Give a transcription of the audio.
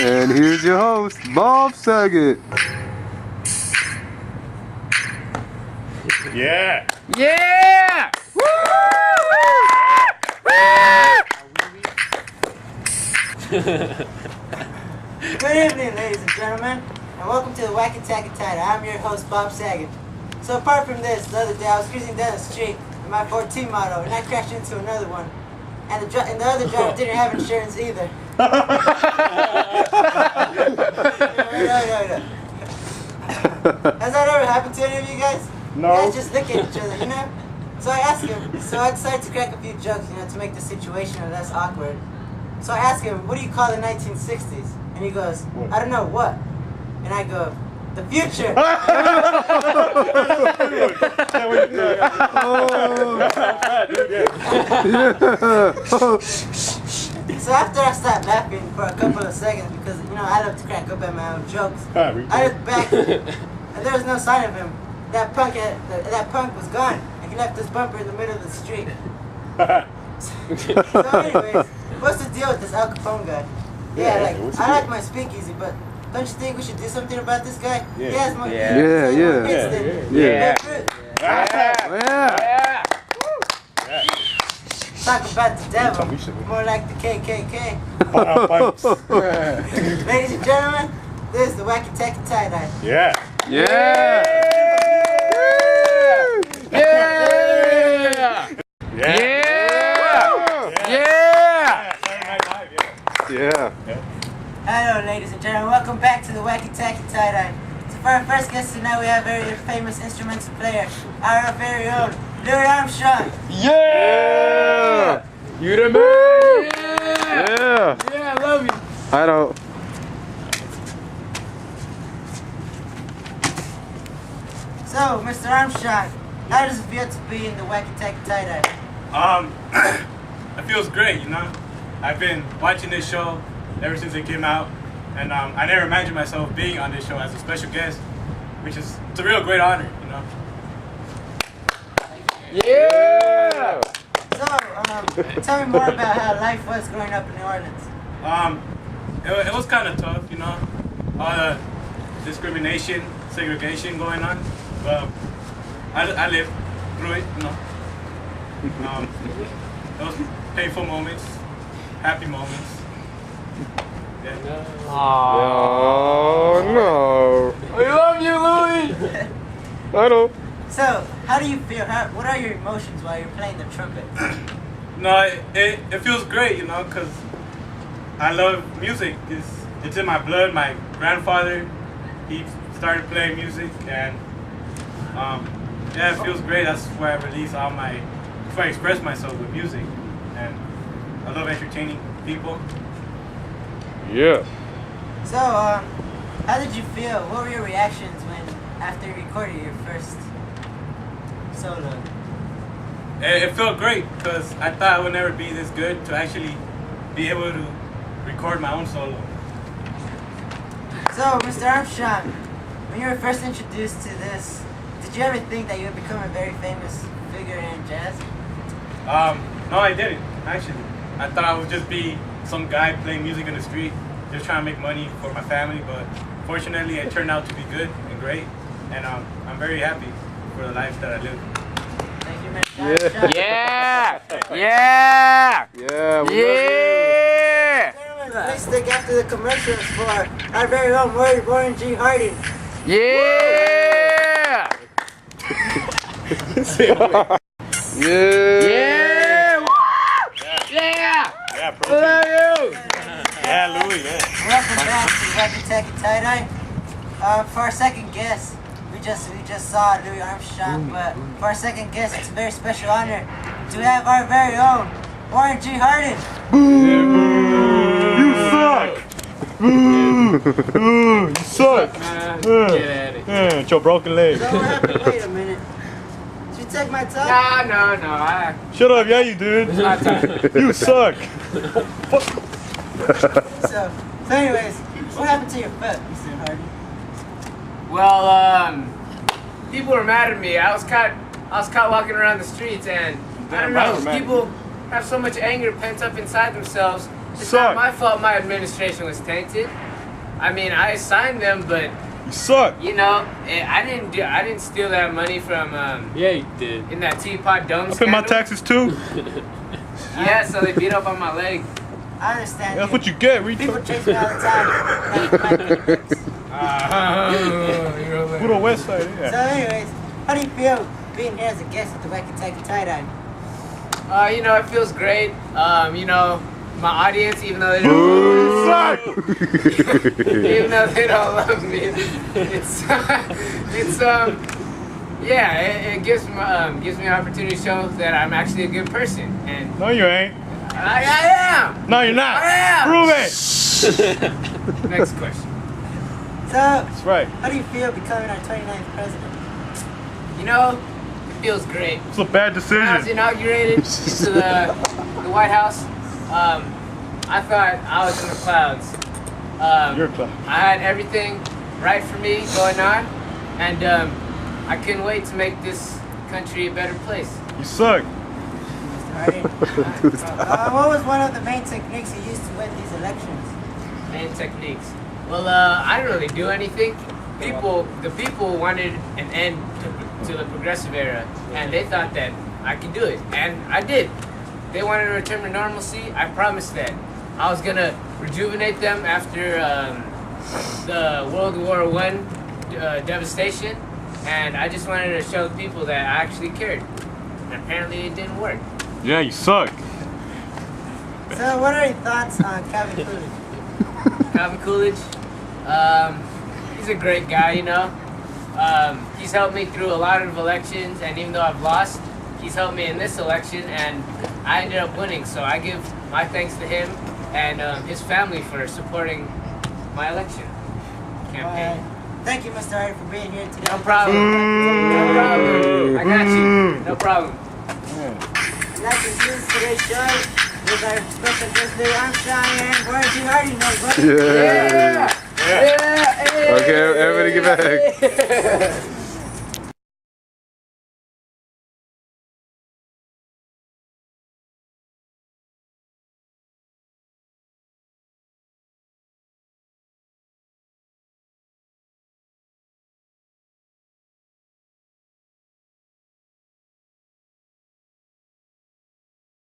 And here's your host, Bob Saget. Yeah! Yeah! Woo! Good evening, ladies and gentlemen, and welcome to the Whacky Tye Dye. I'm your host, Bob Saget. So apart from this, the other day I was cruising down the street in my 14 model, and I crashed into another one. And the other driver didn't have insurance either. Has that ever happened to any of you guys? No. You guys just look at each other, you know? So I asked him, so I decided to crack a few jokes, to make the situation less awkward. So I asked him, what do you call the 1960s? And he goes, I don't know, what? And I go, the future. So after I stopped laughing for a couple of seconds, because I love to crack up at my own jokes, I looked back and there was no sign of him. That punk was gone, and he left his bumper in the middle of the street. So anyways, what's the deal with this Al Capone guy? Yeah, I like my speakeasy, but don't you think we should do something about this guy? Yeah. He has more Yeah. Talk about the devil, more like the KKK. Ladies and gentlemen, this is the Whacky Tye Dye. Yeah! Yeah! Yeah! Hello, ladies and gentlemen. Welcome back to the Whacky Tye Dye. So for our first guest tonight, we have a very famous instrumental player, our very own Louis Armstrong. Yeah! You the man! Yeah! Yeah, I love you. I don't. So, Mr. Armstrong, how does it feel to be in the Whacky Tye Dye? It feels great, I've been watching this show ever since it came out, and I never imagined myself being on this show as a special guest, it's a real great honor, Yeah! So, tell me more about how life was growing up in New Orleans. It was kind of tough, all the discrimination, segregation going on, but I lived through it, those painful moments, happy moments. Yeah. Oh no! I love you, Louis! I don't. So, how do you feel? What are your emotions while you're playing the trumpet? No, it feels great, because I love music. It's in my blood. My grandfather, he started playing music, and yeah, it feels great. That's where I release all my, where I express myself with music, and I love entertaining people. Yeah. So, how did you feel? What were your reactions after you recorded your first solo? It felt great because I thought I would never be this good to actually be able to record my own solo. So, Mr. Armstrong, when you were first introduced to this, did you ever think that you would become a very famous figure in jazz? No, I didn't, actually. I thought I would just be some guy playing music in the street, just trying to make money for my family, but fortunately it turned out to be good and great, and I'm very happy for the life that I live. Thank you, Mr. Armstrong. Yeah! Yeah! Yeah! Yeah! Please stick after the commercials for our very own Warren G. Harding. Yeah! Yeah! Yeah! Yeah! Yeah, I love you! Yeah, Louis, yeah. Welcome back to Whacky Tye Dye. For our second guest, we just saw Louis Armstrong, but for our second guest, it's a very special honor to have our very own Warren G. Harding. You suck! You suck! Get at it. It's your broken leg. So what happened? Wait a minute. Did you take my time? No. Shut up, yeah you did. It's not time. You suck. So anyways, what happened to your foot, Mr. Harding? Well, people were mad at me. I was caught walking around the streets, and I don't know. People have so much anger pent up inside themselves. It's not my fault my administration was tainted. I mean, I signed them, but You suck. you know, I didn't steal that money from Yeah, you did. in that Teapot Dome I pay my scandal. taxes too. Yeah, so they beat up on my leg. I understand. That's what you get, People retard. chase me all the time. Who the West Side? So, Yeah. anyways, how do you feel being here as a guest at the Whacky Tye Dye? You know, it feels great. You know, my audience, even though they don't, You suck. even though they don't love me, it's yeah, it gives me an opportunity to show that I'm actually a good person, and No, you ain't. I am. No, you're not. I am. Prove it. Next question. So, That's right. how do you feel becoming our 29th president? You know, it feels great. It's a bad When I was decision. inaugurated into the White House, I thought I was in the clouds. You're a clown. I had everything right for me going on, and I couldn't wait to make this country a better place. You suck. Alright. What was one of the main techniques you used to win these elections? Main techniques. Well, I didn't really do anything. The people wanted an end to the progressive era, and they thought that I could do it, and I did. They wanted to return to normalcy. I promised that. I was gonna rejuvenate them after the World War I devastation, and I just wanted to show the people that I actually cared. And apparently it didn't work. Yeah, you suck. So, what are your thoughts on Calvin Coolidge? Calvin Coolidge, he's a great guy, you know. He's helped me through a lot of elections, and even though I've lost, he's helped me in this election, and I ended up winning. So I give my thanks to him and his family for supporting my election campaign. Thank you, Mr. Art, for being here today. No problem. No problem. I got you. No problem. And that concludes today's show with our special guest, Louis Armstrong and Warren G. Hardy. Yeah. Yeah. Yeah. Okay, everybody get back. back.